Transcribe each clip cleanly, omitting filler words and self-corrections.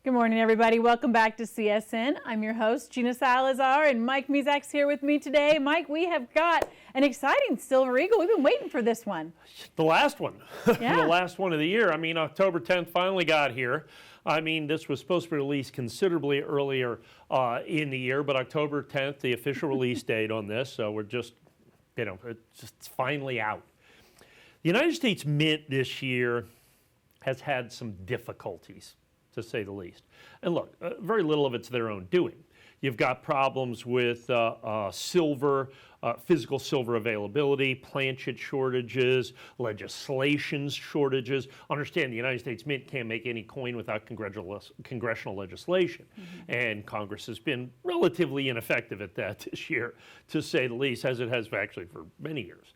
Good morning, everybody. Welcome back to CSN. I'm your host, Gina Salazar, and Mike Mezak's here with me today. Mike, we have got an exciting Silver Eagle. We've been waiting for this one. The last one. Yeah. The last one of the year. I mean, October 10th finally got here. I mean, this was supposed to be released considerably earlier in the year, but October 10th, the official release date on this, so we're just, it's finally out. The United States Mint this year has had some difficulties, to say the least. And look, very little of it's their own doing. You've got problems with silver, physical silver availability, planchet shortages, legislation shortages. Understand the United States Mint can't make any coin without congressional legislation. Mm-hmm. And Congress has been relatively ineffective at that this year, to say the least, as it has actually for many years.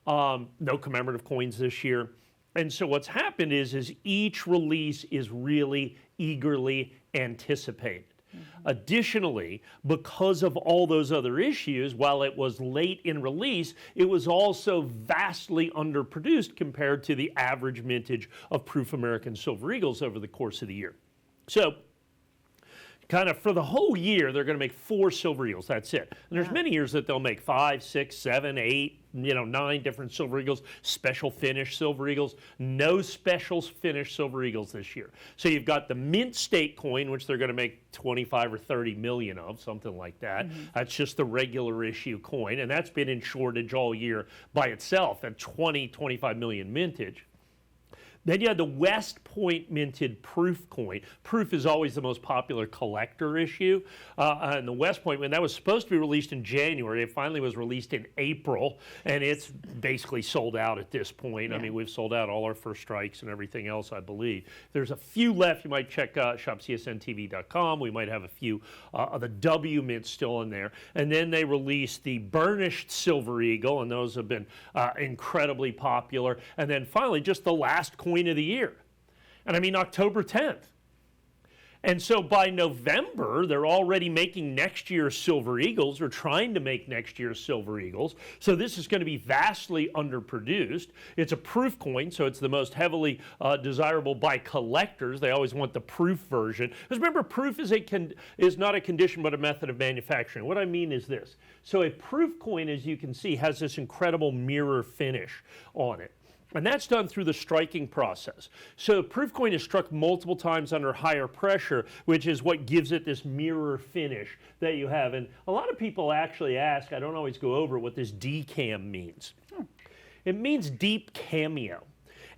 No commemorative coins this year. And so what's happened is each release is really eagerly anticipated. Mm-hmm. Additionally, because of all those other issues, while it was late in release, it was also vastly underproduced compared to the average mintage of proof American Silver Eagles over the course of the year. So kind of for the whole year, they're going to make 4 Silver Eagles. That's it. And there's many years that they'll make 5, 6, 7, 8, 9 different Silver Eagles, special finish Silver Eagles. No special finish Silver Eagles this year. So you've got the Mint State coin, which they're going to make 25 or 30 million of, something like that. Mm-hmm. That's just the regular issue coin, and that's been in shortage all year by itself at 25 million mintage. Then you had the West Point minted proof coin. Proof is always the most popular collector issue. And the West Point, when that was supposed to be released in January, it finally was released in April, and it's basically sold out at this point. Yeah. I mean, we've sold out all our first strikes and everything else, I believe. There's a few left. You might check shopcsntv.com. We might have a few of the W mints still in there. And then they released the burnished Silver Eagle, and those have been incredibly popular. And then finally, just the last coin of the year. And I mean October 10th. And so by November, they're already making next year's Silver Eagles, or trying to make next year's Silver Eagles. So this is going to be vastly underproduced. It's a proof coin, so it's the most heavily desirable by collectors. They always want the proof version. Because remember, proof is not a condition but a method of manufacturing. What I mean is this. So a proof coin, as you can see, has this incredible mirror finish on it. And that's done through the striking process. So proof coin is struck multiple times under higher pressure, which is what gives it this mirror finish that you have. And a lot of people actually ask, I don't always go over what this DCAM means. It means deep cameo.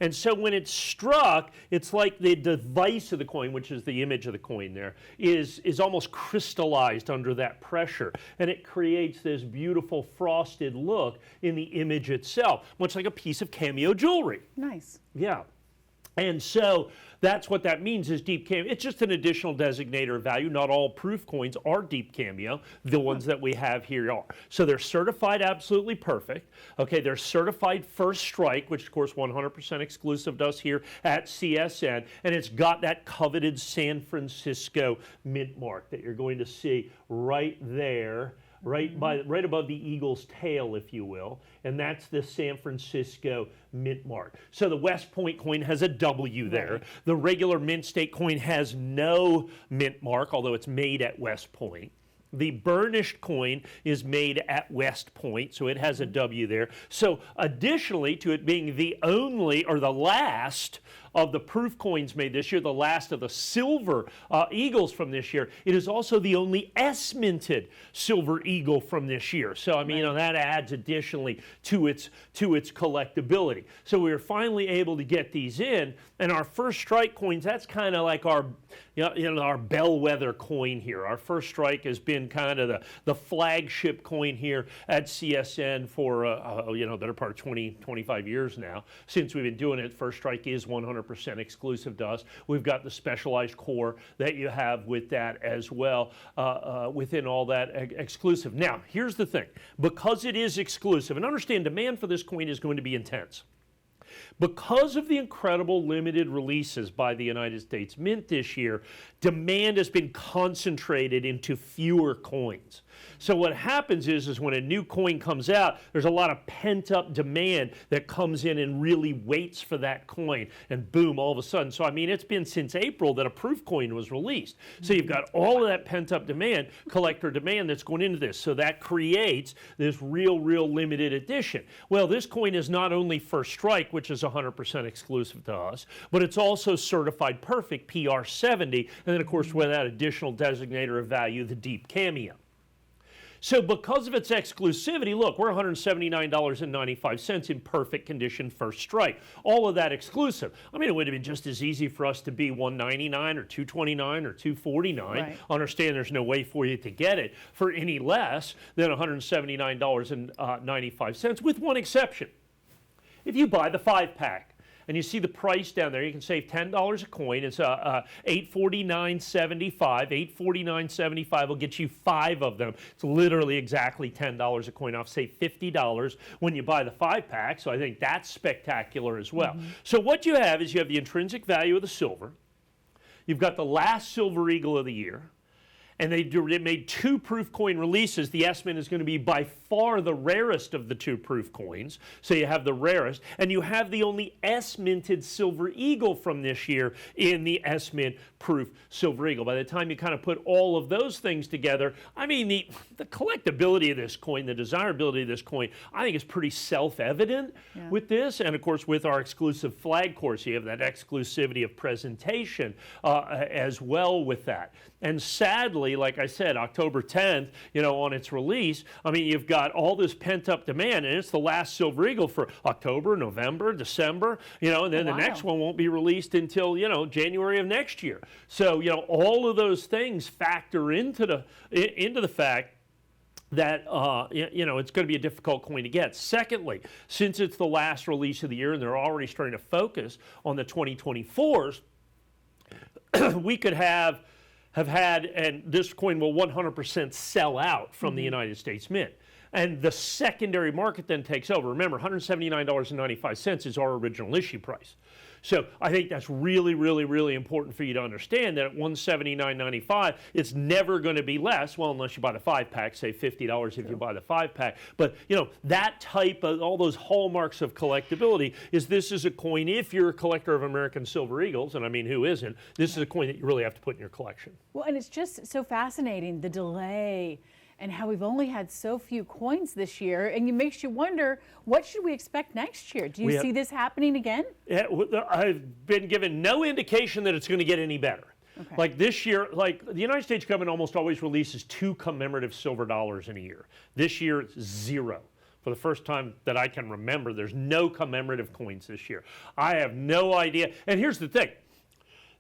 And so when it's struck, it's like the device of the coin, which is the image of the coin there, is almost crystallized under that pressure. And it creates this beautiful frosted look in the image itself, much like a piece of cameo jewelry. Nice. Yeah. And so that's what that means is deep cameo. It's just an additional designator of value. Not all proof coins are deep cameo. The ones that we have here are. So they're certified absolutely perfect. Okay, they're certified first strike, which of course 100% exclusive to us here at CSN. And it's got that coveted San Francisco mint mark that you're going to see right there. Right above the eagle's tail, if you will, and that's the San Francisco mint mark. So the West Point coin has a W there. Right. The regular Mint State coin has no mint mark, although it's made at West Point. The burnished coin is made at West Point, so it has a W there. So additionally to it being the only or the last of the proof coins made this year, the last of the Silver Eagles from this year, it is also the only S-minted Silver Eagle from this year. So I mean, that adds additionally to its collectability. So we were finally able to get these in, and our first strike coins, that's kind of like our our bellwether coin here. Our first strike has been kind of the flagship coin here at CSN for better part of 25 years now. Since we've been doing it, first strike is 100% exclusive to us. We've got the specialized core that you have with that as well, within all that exclusive. Now, here's the thing. Because it is exclusive, and understand demand for this coin is going to be intense. Because of the incredible limited releases by the United States Mint this year, demand has been concentrated into fewer coins. So what happens is when a new coin comes out, there's a lot of pent-up demand that comes in and really waits for that coin, and boom, all of a sudden. So I mean, it's been since April that a proof coin was released. So you've got all of that pent-up demand, collector demand that's going into this. So that creates this real limited edition. Well, this coin is not only First Strike, which is 100% exclusive to us, but it's also certified perfect, PR70, and then of course with that additional designator of value, the deep cameo. So because of its exclusivity, look, we're $179.95 in perfect condition First Strike. All of that exclusive. I mean, it would have been just as easy for us to be $199 or $229 or $249. Right. Understand there's no way for you to get it for any less than $179.95, with one exception. If you buy the 5-pack, and you see the price down there, you can save $10 a coin. It's $849.75. $849.75 will get you 5 of them. It's literally exactly $10 a coin off. Save $50 when you buy the 5-pack, so I think that's spectacular as well. So what you have is you have the intrinsic value of the silver. You've got the last Silver Eagle of the year. And they made 2 proof coin releases. The S-Mint is going to be by far the rarest of the 2 proof coins. So you have the rarest, and you have the only S-minted Silver Eagle from this year in the S-Mint proof Silver Eagle. By the time you kind of put all of those things together, I mean, the collectability of this coin, the desirability of this coin, I think is pretty self-evident with this. And of course, with our exclusive flag course, you have that exclusivity of presentation as well with that. And sadly, like I said, October 10th, on its release, I mean, you've got all this pent-up demand, and it's the last Silver Eagle for October, November, December, and then the next one won't be released until, January of next year. So, all of those things factor into the fact that it's going to be a difficult coin to get. Secondly, since it's the last release of the year and they're already starting to focus on the 2024s, we could have had, and this coin will 100% sell out from the United States Mint. And the secondary market then takes over. Remember, $179.95 is our original issue price. So I think that's really important for you to understand that at $179.95, it's never going to be less, well, unless you buy the 5-pack, say $50 if you buy the 5-pack. But, that type of, all those hallmarks of collectability this is a coin, if you're a collector of American Silver Eagles, and I mean, who isn't, this is a coin that you really have to put in your collection. Well, and it's just so fascinating, the delay, and how we've only had so few coins this year, and it makes you wonder, what should we expect next year? Do you see this happening again? Yeah, I've been given no indication that it's going to get any better. Okay. Like this year, like the United States government almost always releases 2 commemorative silver dollars in a year. This year, it's 0. For the first time that I can remember, there's no commemorative coins this year. I have no idea. And here's the thing.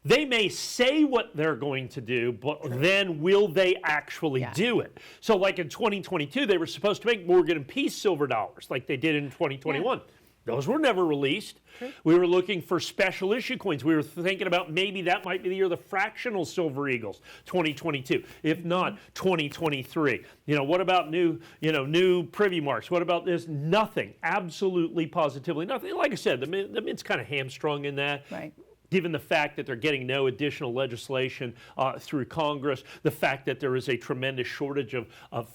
They may say what they're going to do, but then will they actually do it? So like in 2022, they were supposed to make Morgan and Peace silver dollars like they did in 2021. Yeah. Those were never released. Sure. We were looking for special issue coins. We were thinking about maybe that might be the year of the fractional Silver Eagles, 2022. If not, 2023. What about new privy marks? What about this? Nothing. Absolutely, positively nothing. Like I said, the Mint's kind of hamstrung in that. Right. Given the fact that they're getting no additional legislation through Congress, the fact that there is a tremendous shortage of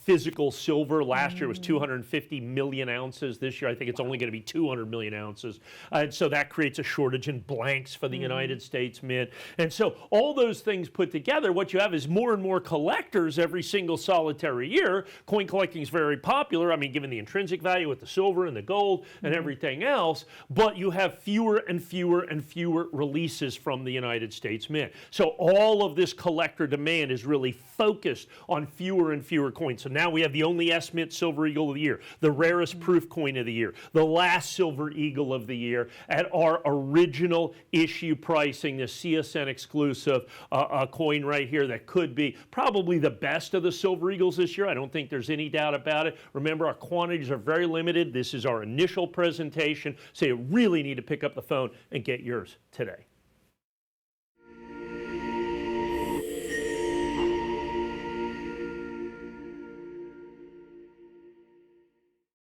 physical silver. Last year it was 250 million ounces. This year I think it's only going to be 200 million ounces. And so that creates a shortage in blanks for the United States Mint. And so all those things put together, what you have is more and more collectors every single solitary year. Coin collecting is very popular, I mean, given the intrinsic value with the silver and the gold and everything else, but you have fewer and fewer releases from the United States Mint. So all of this collector demand is really focused on fewer and fewer coins. So now we have the only S-Mint Silver Eagle of the year, the rarest proof coin of the year, the last Silver Eagle of the year at our original issue pricing, the CSN exclusive coin right here that could be probably the best of the Silver Eagles this year. I don't think there's any doubt about it. Remember, our quantities are very limited. This is our initial presentation, so you really need to pick up the phone and get yours today.